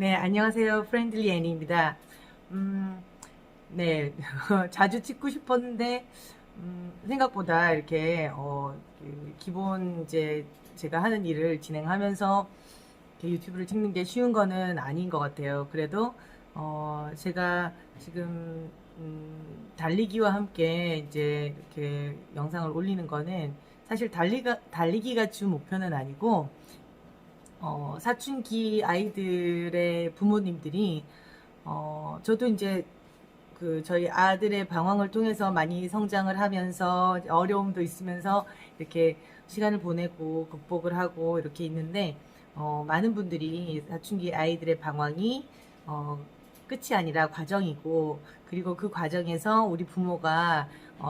네, 안녕하세요. 프렌들리 애니입니다. 네, 자주 찍고 싶었는데, 생각보다 이렇게, 기본 이제 제가 하는 일을 진행하면서 이렇게 유튜브를 찍는 게 쉬운 거는 아닌 것 같아요. 그래도, 제가 지금, 달리기와 함께 이제 이렇게 영상을 올리는 거는 사실 달리기가 주 목표는 아니고, 사춘기 아이들의 부모님들이, 저도 이제 저희 아들의 방황을 통해서 많이 성장을 하면서 어려움도 있으면서 이렇게 시간을 보내고 극복을 하고 이렇게 있는데, 많은 분들이 사춘기 아이들의 방황이, 어, 끝이 아니라 과정이고, 그리고 그 과정에서 우리 부모가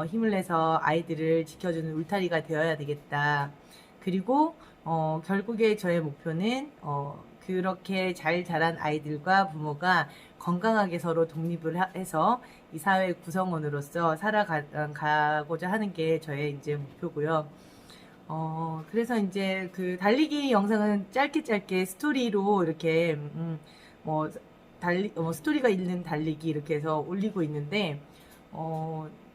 힘을 내서 아이들을 지켜주는 울타리가 되어야 되겠다. 그리고 결국에 저의 목표는 그렇게 잘 자란 아이들과 부모가 건강하게 서로 독립을 해서 이 사회 구성원으로서 살아가고자 하는 게 저의 이제 목표고요. 그래서 이제 그 달리기 영상은 짧게 짧게 스토리로 이렇게, 뭐, 스토리가 있는 달리기 이렇게 해서 올리고 있는데,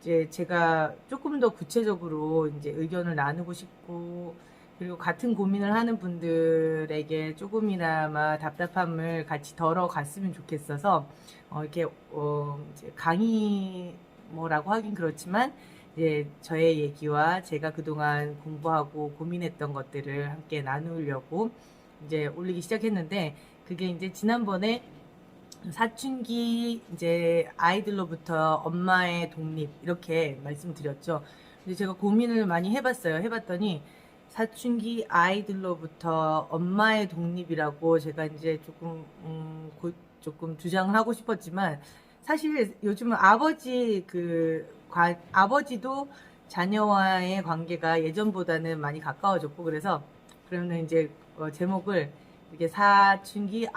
이제 제가 조금 더 구체적으로 이제 의견을 나누고 싶고, 그리고 같은 고민을 하는 분들에게 조금이나마 답답함을 같이 덜어갔으면 좋겠어서, 이렇게, 이제 강의 뭐라고 하긴 그렇지만, 이제 저의 얘기와 제가 그동안 공부하고 고민했던 것들을 함께 나누려고 이제 올리기 시작했는데, 그게 이제 지난번에 사춘기 이제 아이들로부터 엄마의 독립 이렇게 말씀드렸죠. 근데 제가 고민을 많이 해봤어요. 해봤더니 사춘기 아이들로부터 엄마의 독립이라고 제가 이제 조금 주장을 하고 싶었지만, 사실 요즘은 아버지도 자녀와의 관계가 예전보다는 많이 가까워졌고, 그래서 그러면 이제 제목을 이렇게 사춘기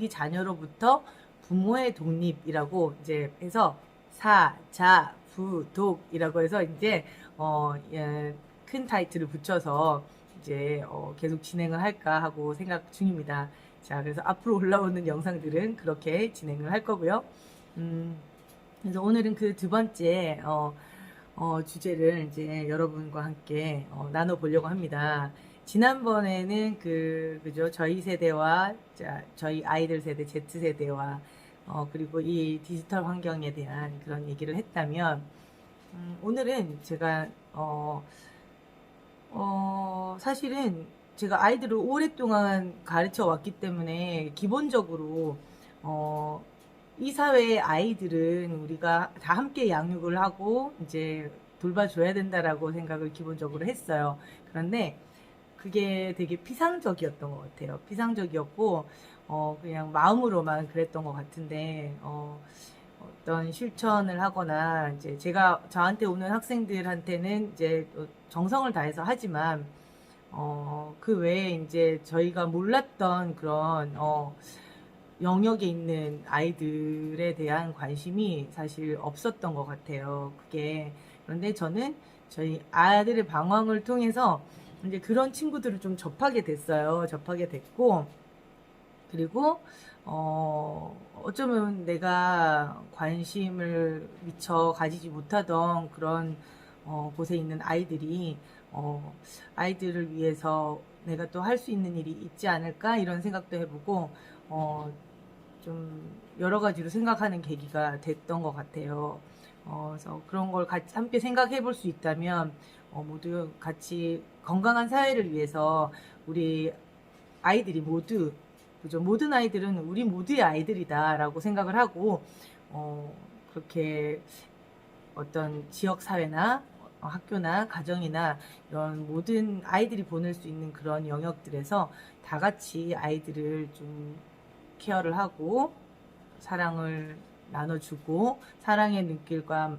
자녀로부터 부모의 독립이라고 이제 해서 사자부독이라고 해서 이제 큰 타이틀을 붙여서 이제 계속 진행을 할까 하고 생각 중입니다. 자, 그래서 앞으로 올라오는 영상들은 그렇게 진행을 할 거고요. 음, 그래서 오늘은 그 두 번째 주제를 이제 여러분과 함께 나눠보려고 합니다. 지난번에는 그죠? 저희 세대와, 저희 아이들 세대, Z세대와, 그리고 이 디지털 환경에 대한 그런 얘기를 했다면, 오늘은 제가, 사실은 제가 아이들을 오랫동안 가르쳐 왔기 때문에 기본적으로, 어, 이 사회의 아이들은 우리가 다 함께 양육을 하고 이제 돌봐줘야 된다라고 생각을 기본적으로 했어요. 그런데 그게 되게 피상적이었던 것 같아요. 피상적이었고, 그냥 마음으로만 그랬던 것 같은데, 어떤 실천을 하거나, 이제 제가 저한테 오는 학생들한테는 이제 또 정성을 다해서 하지만, 그 외에 이제 저희가 몰랐던 그런, 영역에 있는 아이들에 대한 관심이 사실 없었던 것 같아요. 그게. 그런데 저는 저희 아들의 방황을 통해서 이제 그런 친구들을 좀 접하게 됐어요. 접하게 됐고, 그리고 어쩌면 내가 관심을 미처 가지지 못하던 그런 곳에 있는 아이들이 아이들을 위해서 내가 또 할 수 있는 일이 있지 않을까 이런 생각도 해보고, 어, 좀 여러 가지로 생각하는 계기가 됐던 것 같아요. 그래서 그런 걸 같이 함께 생각해 볼 수 있다면, 모두 같이 건강한 사회를 위해서 우리 아이들이 모두, 그죠? 모든 아이들은 우리 모두의 아이들이다라고 생각을 하고, 어, 그렇게 어떤 지역 사회나 학교나 가정이나 이런 모든 아이들이 보낼 수 있는 그런 영역들에서 다 같이 아이들을 좀 케어를 하고 사랑을 나눠주고 사랑의 눈길과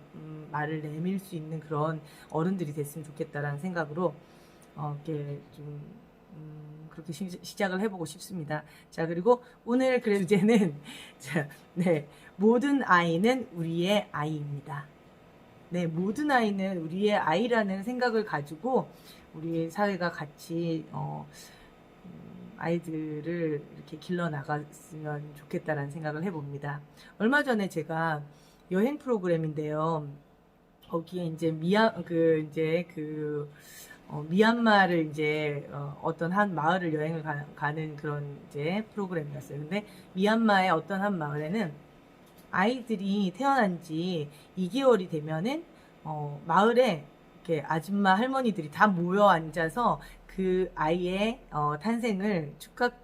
말을 내밀 수 있는 그런 어른들이 됐으면 좋겠다라는 생각으로 이렇게 좀 그렇게 시작을 해보고 싶습니다. 자, 그리고 오늘 그 주제는 자, 네, 모든 아이는 우리의 아이입니다. 네, 모든 아이는 우리의 아이라는 생각을 가지고 우리 사회가 같이 아이들을 이렇게 길러 나갔으면 좋겠다라는 생각을 해봅니다. 얼마 전에 제가 여행 프로그램인데요. 거기에 이제 미얀마를 이제 어떤 한 마을을 여행을 가는 그런 이제 프로그램이었어요. 근데 미얀마의 어떤 한 마을에는 아이들이 태어난 지 2개월이 되면은 마을에 이렇게 아줌마 할머니들이 다 모여 앉아서 그 아이의 탄생을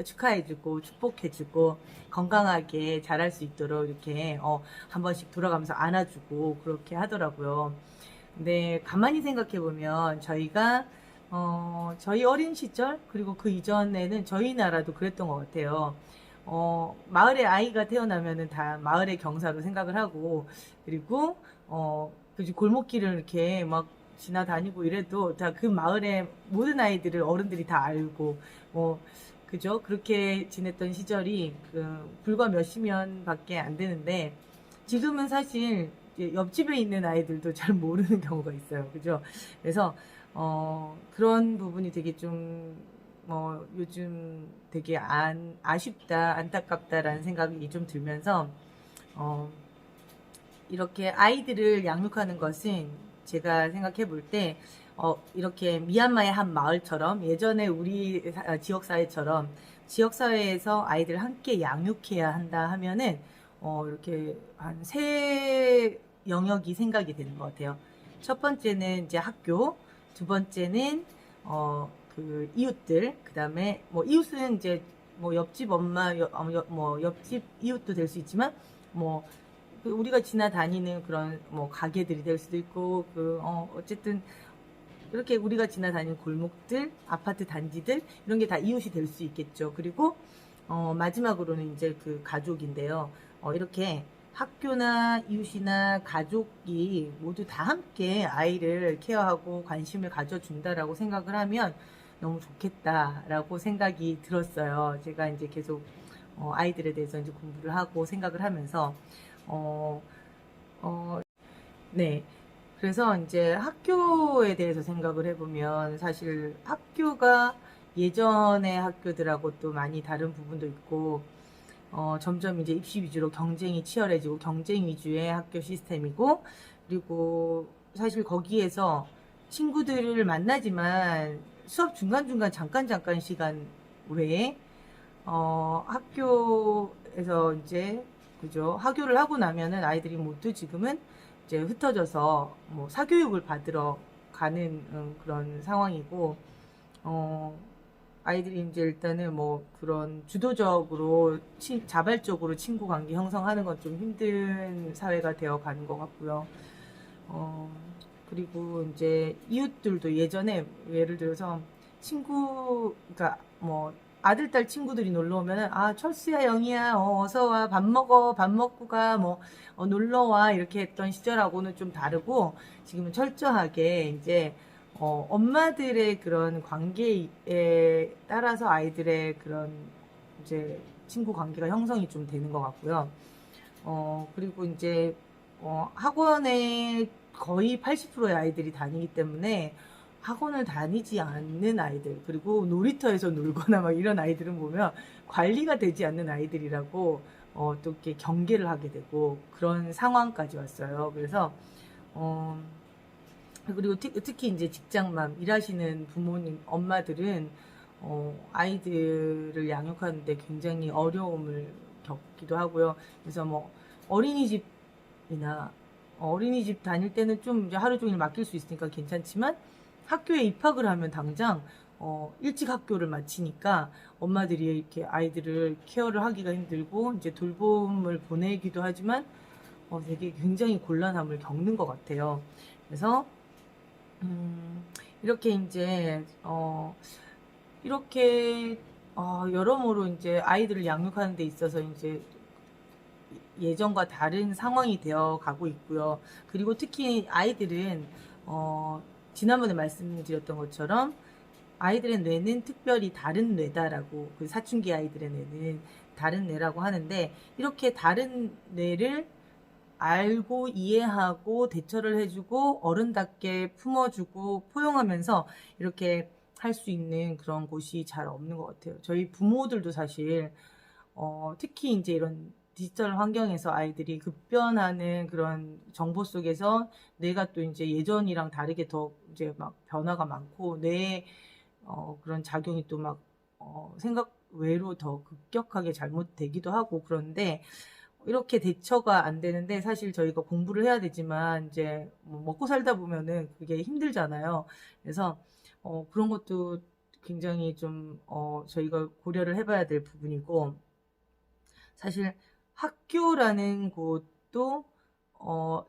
축하해주고 축복해주고 건강하게 자랄 수 있도록 이렇게 한 번씩 돌아가면서 안아주고 그렇게 하더라고요. 근데 가만히 생각해 보면 저희가 저희 어린 시절 그리고 그 이전에는 저희 나라도 그랬던 것 같아요. 마을에 아이가 태어나면은 다 마을의 경사로 생각을 하고, 그리고, 그지 골목길을 이렇게 막 지나다니고 이래도 다 그 마을의 모든 아이들을 어른들이 다 알고, 그죠? 그렇게 지냈던 시절이 불과 몇십 년밖에 안 되는데, 지금은 사실 이제 옆집에 있는 아이들도 잘 모르는 경우가 있어요. 그죠? 그래서, 그런 부분이 되게 좀 요즘 되게 아쉽다, 안타깝다라는 생각이 좀 들면서, 어, 이렇게 아이들을 양육하는 것은 제가 생각해 볼 때, 이렇게 미얀마의 한 마을처럼 예전에 우리 지역사회처럼 지역사회에서 아이들을 함께 양육해야 한다 하면은, 이렇게 한 세 영역이 생각이 되는 것 같아요. 첫 번째는 이제 학교, 두 번째는, 그 이웃들, 그 다음에 뭐 이웃은 이제 뭐 옆집 엄마, 뭐 옆집 이웃도 될 수 있지만, 뭐 우리가 지나다니는 그런 뭐 가게들이 될 수도 있고 어쨌든 이렇게 우리가 지나다니는 골목들, 아파트 단지들 이런 게 다 이웃이 될 수 있겠죠. 그리고 마지막으로는 이제 그 가족인데요. 이렇게 학교나 이웃이나 가족이 모두 다 함께 아이를 케어하고 관심을 가져준다라고 생각을 하면 너무 좋겠다라고 생각이 들었어요. 제가 이제 계속 아이들에 대해서 이제 공부를 하고 생각을 하면서 어, 어, 네. 그래서 이제 학교에 대해서 생각을 해보면 사실 학교가 예전의 학교들하고 또 많이 다른 부분도 있고, 점점 이제 입시 위주로 경쟁이 치열해지고 경쟁 위주의 학교 시스템이고, 그리고 사실 거기에서 친구들을 만나지만 수업 중간중간 잠깐 시간 외에 학교에서 이제 그죠? 하교를 하고 나면은 아이들이 모두 지금은 이제 흩어져서 뭐 사교육을 받으러 가는 그런 상황이고, 어, 아이들이 이제 일단은 뭐 그런 주도적으로 자발적으로 친구 관계 형성하는 건 좀 힘든 사회가 되어 가는 것 같고요. 어, 그리고 이제 이웃들도 예전에 예를 들어서 그러니까 뭐 아들, 딸 친구들이 놀러 오면은, 아, 철수야, 영희야, 어서 와, 밥 먹어, 밥 먹고 가, 뭐, 놀러 와, 이렇게 했던 시절하고는 좀 다르고, 지금은 철저하게 이제, 엄마들의 그런 관계에 따라서 아이들의 그런 이제 친구 관계가 형성이 좀 되는 것 같고요. 그리고 이제, 학원에 거의 80%의 아이들이 다니기 때문에 학원을 다니지 않는 아이들, 그리고 놀이터에서 놀거나 막 이런 아이들은 보면 관리가 되지 않는 아이들이라고 또 이렇게 경계를 하게 되고 그런 상황까지 왔어요. 그래서, 어, 그리고 특히 이제 직장맘 일하시는 부모님, 엄마들은 아이들을 양육하는데 굉장히 어려움을 겪기도 하고요. 그래서 뭐 어린이집이나 어린이집 다닐 때는 좀 이제 하루 종일 맡길 수 있으니까 괜찮지만 학교에 입학을 하면 당장 일찍 학교를 마치니까 엄마들이 이렇게 아이들을 케어를 하기가 힘들고 이제 돌봄을 보내기도 하지만 되게 굉장히 곤란함을 겪는 것 같아요. 그래서 이렇게 이제 이렇게 여러모로 이제 아이들을 양육하는 데 있어서 이제 예전과 다른 상황이 되어 가고 있고요. 그리고 특히 아이들은 지난번에 말씀드렸던 것처럼 아이들의 뇌는 특별히 다른 뇌다라고, 그 사춘기 아이들의 뇌는 다른 뇌라고 하는데, 이렇게 다른 뇌를 알고 이해하고 대처를 해주고 어른답게 품어주고 포용하면서 이렇게 할 수 있는 그런 곳이 잘 없는 것 같아요. 저희 부모들도 사실 특히 이제 이런 디지털 환경에서 아이들이 급변하는 그런 정보 속에서 뇌가 또 이제 예전이랑 다르게 더 이제 막 변화가 많고 뇌에 그런 작용이 또 막 생각 외로 더 급격하게 잘못되기도 하고 그런데 이렇게 대처가 안 되는데 사실 저희가 공부를 해야 되지만 이제 뭐 먹고 살다 보면은 그게 힘들잖아요. 그래서 그런 것도 굉장히 좀 저희가 고려를 해봐야 될 부분이고 사실 학교라는 곳도 어,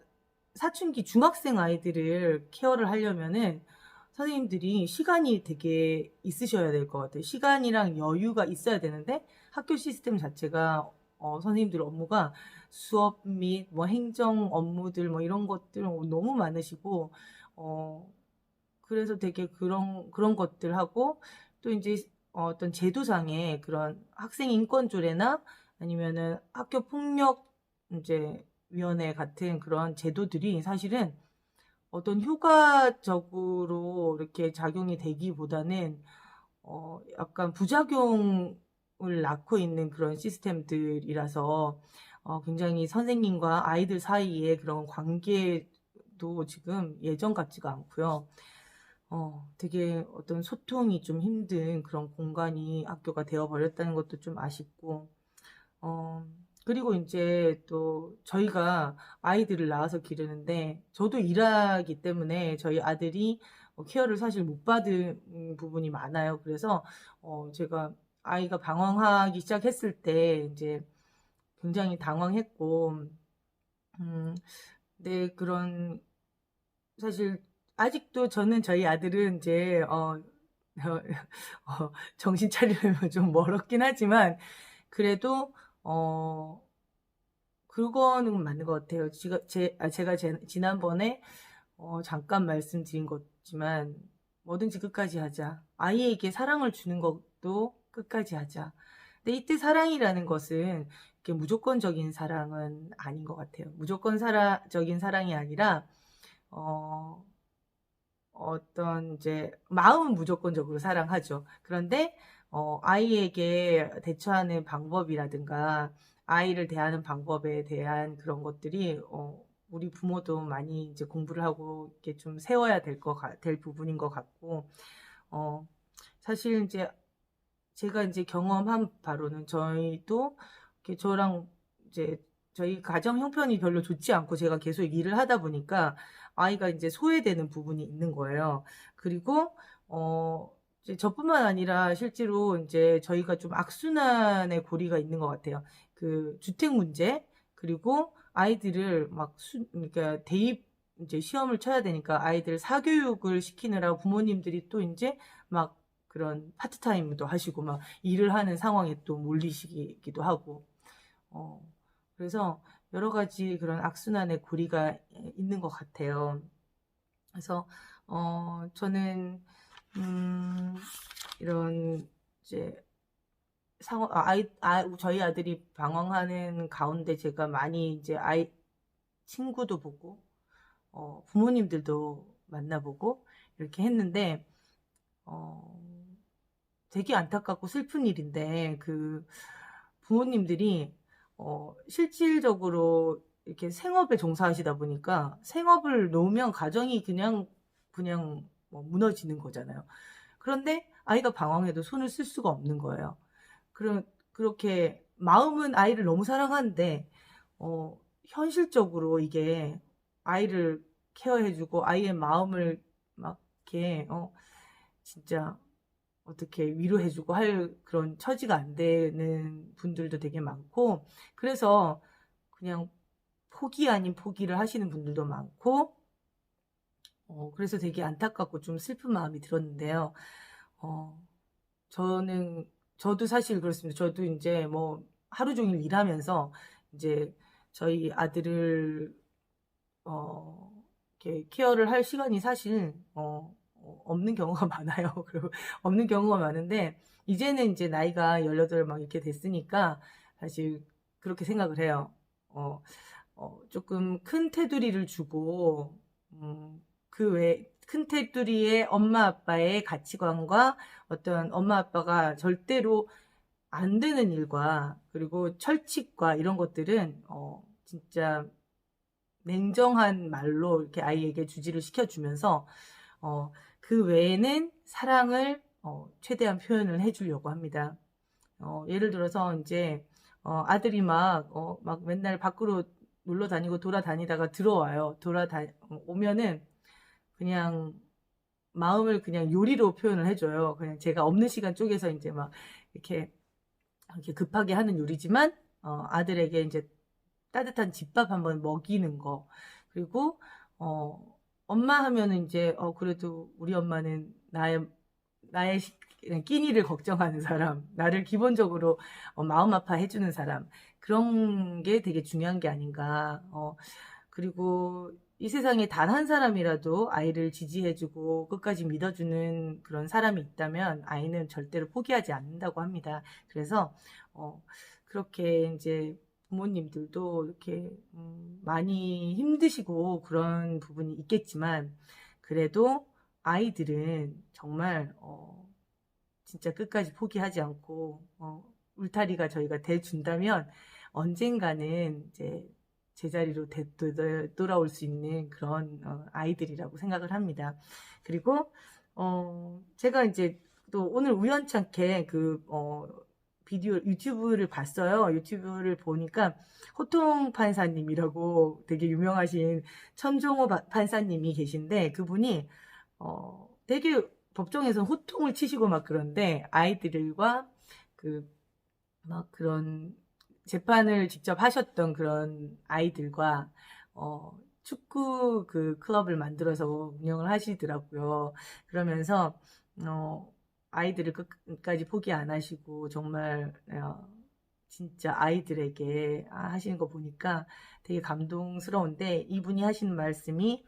사춘기 중학생 아이들을 케어를 하려면은 선생님들이 시간이 되게 있으셔야 될 것 같아요. 시간이랑 여유가 있어야 되는데 학교 시스템 자체가 선생님들 업무가 수업 및 뭐 행정 업무들 뭐 이런 것들 너무 많으시고 그래서 되게 그런 것들 하고 또 이제 어떤 제도상의 그런 학생 인권 조례나 아니면은 학교 폭력 이제 위원회 같은 그런 제도들이 사실은 어떤 효과적으로 이렇게 작용이 되기보다는 약간 부작용을 낳고 있는 그런 시스템들이라서 굉장히 선생님과 아이들 사이의 그런 관계도 지금 예전 같지가 않고요. 되게 어떤 소통이 좀 힘든 그런 공간이 학교가 되어버렸다는 것도 좀 아쉽고, 어, 그리고 이제 또 저희가 아이들을 낳아서 기르는데, 저도 일하기 때문에 저희 아들이 케어를 사실 못 받은 부분이 많아요. 그래서, 제가 아이가 방황하기 시작했을 때 이제 굉장히 당황했고, 네, 그런 사실 아직도 저는 저희 아들은 이제 정신 차리려면 좀 멀었긴 하지만 그래도 그거는 맞는 것 같아요. 제가 지난번에 잠깐 말씀드린 거지만 뭐든지 끝까지 하자. 아이에게 사랑을 주는 것도 끝까지 하자. 근데 이때 사랑이라는 것은 이렇게 무조건적인 사랑은 아닌 것 같아요. 무조건적인 사랑이 아니라 어, 어떤 이제 마음은 무조건적으로 사랑하죠. 그런데 아이에게 대처하는 방법이라든가 아이를 대하는 방법에 대한 그런 것들이 우리 부모도 많이 이제 공부를 하고 이렇게 좀 세워야 될 부분인 것 같고 어, 사실 이제 제가 이제 경험한 바로는 저희도 이렇게 저랑 이제 저희 가정 형편이 별로 좋지 않고 제가 계속 일을 하다 보니까 아이가 이제 소외되는 부분이 있는 거예요. 그리고 이제 저뿐만 아니라 실제로 이제 저희가 좀 악순환의 고리가 있는 것 같아요. 그 주택 문제 그리고 아이들을 그러니까 대입 이제 시험을 쳐야 되니까 아이들 사교육을 시키느라 부모님들이 또 이제 막 그런 파트타임도 하시고 막 일을 하는 상황에 또 몰리시기도 하고 어 그래서 여러 가지 그런 악순환의 고리가 있는 것 같아요. 그래서 저는 이런 이제 저희 아들이 방황하는 가운데 제가 많이 이제 친구도 보고 부모님들도 만나보고 이렇게 했는데 어 되게 안타깝고 슬픈 일인데 그 부모님들이 실질적으로 이렇게 생업에 종사하시다 보니까 생업을 놓으면 가정이 그냥 뭐 무너지는 거잖아요. 그런데 아이가 방황해도 손을 쓸 수가 없는 거예요. 그렇게 마음은 아이를 너무 사랑하는데 현실적으로 이게 아이를 케어해주고 아이의 마음을 막 이렇게 진짜 어떻게 위로해주고 할 그런 처지가 안 되는 분들도 되게 많고, 그래서 그냥 포기 아닌 포기를 하시는 분들도 많고, 그래서 되게 안타깝고 좀 슬픈 마음이 들었는데요. 어, 저도 사실 그렇습니다. 저도 이제 뭐 하루 종일 일하면서 이제 저희 아들을, 이렇게 케어를 할 시간이 사실, 없는 경우가 많아요. 그리고 없는 경우가 많은데, 이제는 이제 나이가 18 막 이렇게 됐으니까, 사실 그렇게 생각을 해요. 조금 큰 테두리를 주고, 큰 테두리의 엄마 아빠의 가치관과 어떤 엄마 아빠가 절대로 안 되는 일과 그리고 철칙과 이런 것들은 진짜 냉정한 말로 이렇게 아이에게 주지를 시켜주면서 그 외에는 사랑을 최대한 표현을 해주려고 합니다. 예를 들어서 이제 아들이 막 맨날 밖으로 놀러 다니고 돌아다니다가 들어와요. 오면은 그냥 마음을 그냥 요리로 표현을 해줘요. 그냥 제가 없는 시간 쪽에서 이제 막 이렇게 급하게 하는 요리지만 아들에게 이제 따뜻한 집밥 한번 먹이는 거. 그리고 엄마 하면은 이제 그래도 우리 엄마는 나의 끼니를 걱정하는 사람, 나를 기본적으로 마음 아파해주는 사람, 그런 게 되게 중요한 게 아닌가. 그리고 이 세상에 단 한 사람이라도 아이를 지지해주고 끝까지 믿어주는 그런 사람이 있다면 아이는 절대로 포기하지 않는다고 합니다. 그래서 그렇게 이제 부모님들도 이렇게 많이 힘드시고 그런 부분이 있겠지만 그래도 아이들은 정말 진짜 끝까지 포기하지 않고 울타리가 저희가 돼준다면 언젠가는 이제 제자리로 돌아올 수 있는 그런 아이들이라고 생각을 합니다. 그리고 제가 이제 또 오늘 우연찮게 그 비디오 유튜브를 봤어요. 유튜브를 보니까 호통 판사님이라고 되게 유명하신 천종호 판사님이 계신데 그분이 되게 법정에서 호통을 치시고 막 그런데 아이들과 막 그런 재판을 직접 하셨던 그런 아이들과 축구 그 클럽을 만들어서 운영을 하시더라고요. 그러면서 아이들을 끝까지 포기 안 하시고 정말 진짜 아이들에게 하시는 거 보니까 되게 감동스러운데 이분이 하시는 말씀이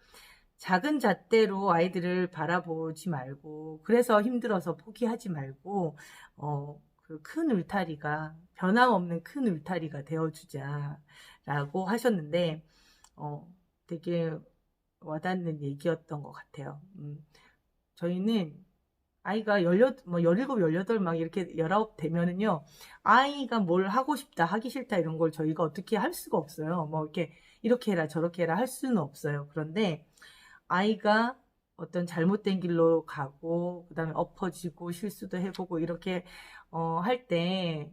작은 잣대로 아이들을 바라보지 말고 그래서 힘들어서 포기하지 말고 그 큰 울타리가 변함없는 큰 울타리가 되어주자라고 하셨는데 되게 와닿는 얘기였던 것 같아요. 저희는 아이가 17, 18 막 이렇게 19 되면은요, 아이가 뭘 하고 싶다, 하기 싫다 이런 걸 저희가 어떻게 할 수가 없어요. 뭐 이렇게 해라, 저렇게 해라 할 수는 없어요. 그런데 아이가 어떤 잘못된 길로 가고, 그 다음에 엎어지고, 실수도 해보고, 이렇게, 할 때,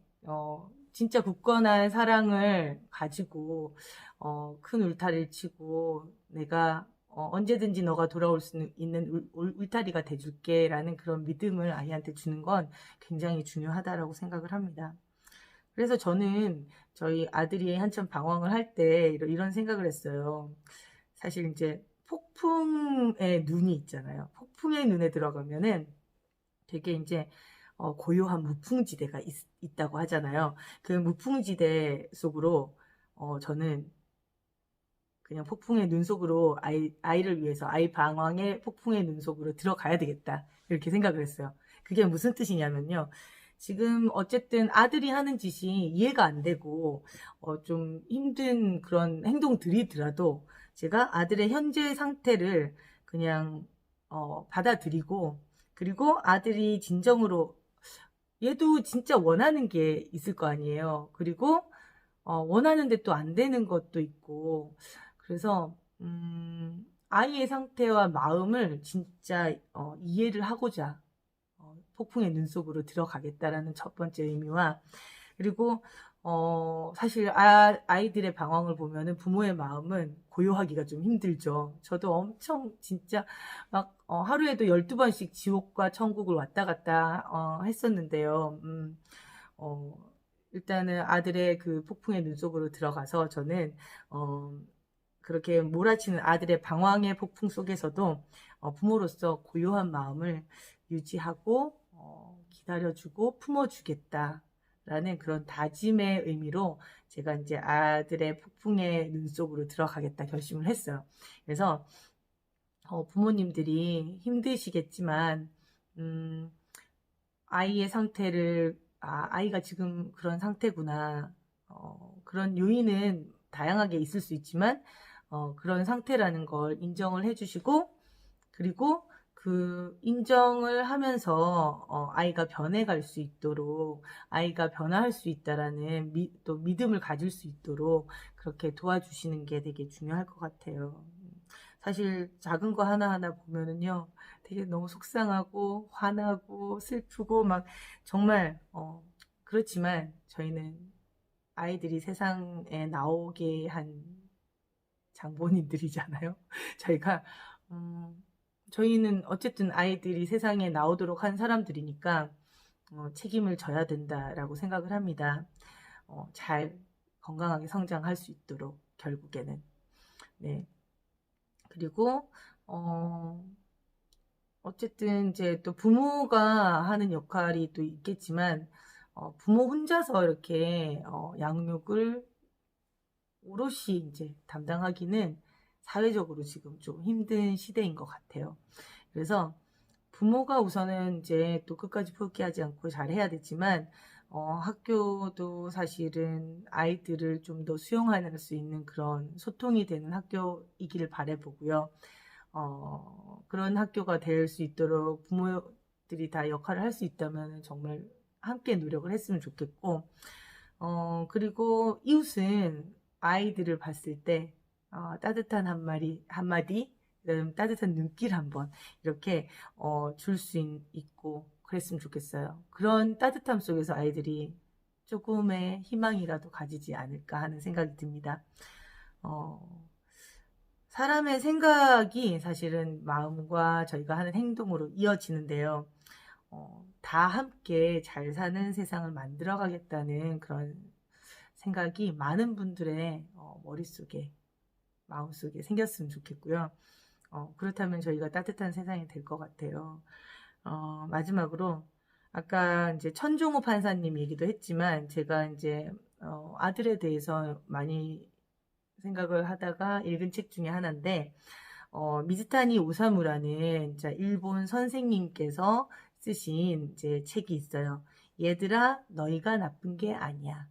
진짜 굳건한 사랑을 가지고, 큰 울타리를 치고, 내가, 언제든지 너가 돌아올 수 있는 울타리가 돼줄게, 라는 그런 믿음을 아이한테 주는 건 굉장히 중요하다라고 생각을 합니다. 그래서 저는 저희 아들이 한참 방황을 할 때 이런 생각을 했어요. 사실 이제 폭풍의 눈이 있잖아요. 폭풍의 눈에 들어가면은 되게 이제 고요한 무풍지대가 있다고 하잖아요. 그 무풍지대 속으로 저는 그냥 폭풍의 눈 속으로 아이를 위해서 아이 방황의 폭풍의 눈 속으로 들어가야 되겠다. 이렇게 생각을 했어요. 그게 무슨 뜻이냐면요. 지금 어쨌든 아들이 하는 짓이 이해가 안 되고 좀 힘든 그런 행동들이더라도 제가 아들의 현재 상태를 그냥 받아들이고 그리고 아들이 진정으로 얘도 진짜 원하는 게 있을 거 아니에요. 그리고 원하는데 또 안 되는 것도 있고 그래서 아이의 상태와 마음을 진짜 이해를 하고자 폭풍의 눈 속으로 들어가겠다라는 첫 번째 의미와 그리고 사실 아이들의 방황을 보면은 부모의 마음은 고요하기가 좀 힘들죠. 저도 엄청 진짜 막 하루에도 12번씩 지옥과 천국을 왔다 갔다 했었는데요. 일단은 아들의 그 폭풍의 눈 속으로 들어가서 저는 그렇게 몰아치는 아들의 방황의 폭풍 속에서도 부모로서 고요한 마음을 유지하고 기다려주고 품어주겠다라는 그런 다짐의 의미로 제가 이제 아들의 폭풍의 눈 속으로 들어가겠다 결심을 했어요. 그래서 부모님들이 힘드시겠지만 아이의 상태를 아이가 지금 그런 상태구나. 그런 요인은 다양하게 있을 수 있지만 그런 상태라는 걸 인정을 해주시고 그리고 그 인정을 하면서 아이가 변해갈 수 있도록, 아이가 변화할 수 있다라는 또 믿음을 가질 수 있도록 그렇게 도와주시는 게 되게 중요할 것 같아요. 사실 작은 거 하나하나 보면은요, 되게 너무 속상하고 화나고 슬프고 막 정말 그렇지만 저희는 아이들이 세상에 나오게 한 장본인들이잖아요. 저희가 저희는 어쨌든 아이들이 세상에 나오도록 한 사람들이니까 책임을 져야 된다라고 생각을 합니다. 잘 건강하게 성장할 수 있도록 결국에는. 네. 그리고 어쨌든 이제 또 부모가 하는 역할이 또 있겠지만 부모 혼자서 이렇게 양육을 오롯이 이제 담당하기는 사회적으로 지금 좀 힘든 시대인 것 같아요. 그래서 부모가 우선은 이제 또 끝까지 포기하지 않고 잘 해야 되지만 학교도 사실은 아이들을 좀 더 수용할 수 있는 그런 소통이 되는 학교이기를 바라보고요. 그런 학교가 될 수 있도록 부모들이 다 역할을 할 수 있다면 정말 함께 노력을 했으면 좋겠고, 그리고 이웃은 아이들을 봤을 때 따뜻한 한마디, 그다음 따뜻한 눈길 한번 이렇게 줄 수 있고 그랬으면 좋겠어요. 그런 따뜻함 속에서 아이들이 조금의 희망이라도 가지지 않을까 하는 생각이 듭니다. 사람의 생각이 사실은 마음과 저희가 하는 행동으로 이어지는데요. 다 함께 잘 사는 세상을 만들어 가겠다는 그런 생각이 많은 분들의 머릿속에, 마음속에 생겼으면 좋겠고요. 그렇다면 저희가 따뜻한 세상이 될 것 같아요. 마지막으로 아까 이제 천종호 판사님 얘기도 했지만 제가 이제 아들에 대해서 많이 생각을 하다가 읽은 책 중에 하나인데 미즈타니 오사무라는 일본 선생님께서 쓰신 이제 책이 있어요. 얘들아, 너희가 나쁜 게 아니야.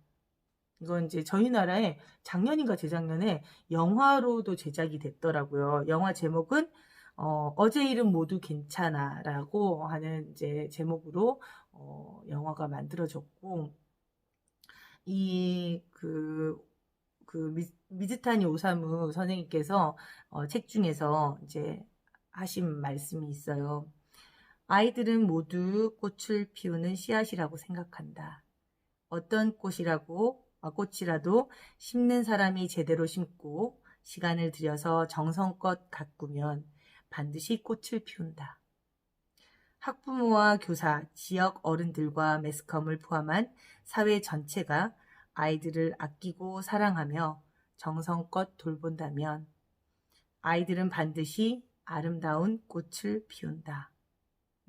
이건 이제 저희 나라에 작년인가 재작년에 영화로도 제작이 됐더라고요. 영화 제목은 어제 일은 모두 괜찮아라고 하는 이제 제목으로 영화가 만들어졌고 미즈타니 오사무 선생님께서 책 중에서 이제 하신 말씀이 있어요. 아이들은 모두 꽃을 피우는 씨앗이라고 생각한다. 어떤 꽃이라도 심는 사람이 제대로 심고 시간을 들여서 정성껏 가꾸면 반드시 꽃을 피운다. 학부모와 교사, 지역 어른들과 매스컴을 포함한 사회 전체가 아이들을 아끼고 사랑하며 정성껏 돌본다면 아이들은 반드시 아름다운 꽃을 피운다.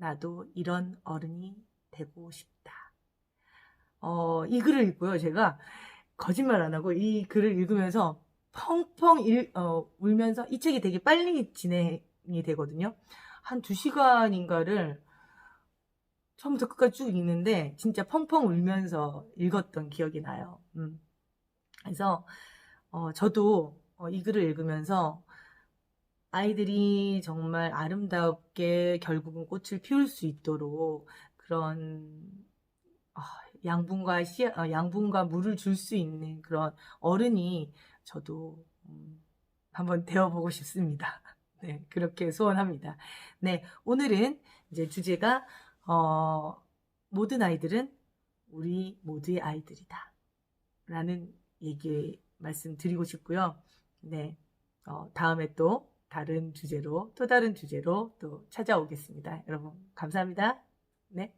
나도 이런 어른이 되고 싶다. 이 글을 읽고요. 제가 거짓말 안 하고 이 글을 읽으면서 펑펑 울면서 이 책이 되게 빨리 진행이 되거든요. 한 2시간인가를 처음부터 끝까지 쭉 읽는데 진짜 펑펑 울면서 읽었던 기억이 나요. 그래서 저도 이 글을 읽으면서 아이들이 정말 아름답게 결국은 꽃을 피울 수 있도록 그런 양분과 물을 줄 수 있는 그런 어른이 저도 한번 되어보고 싶습니다. 네, 그렇게 소원합니다. 네, 오늘은 이제 주제가 모든 아이들은 우리 모두의 아이들이다 라는 얘기 말씀드리고 싶고요. 네, 다음에 또 다른 주제로 또 찾아오겠습니다. 여러분 감사합니다. 네.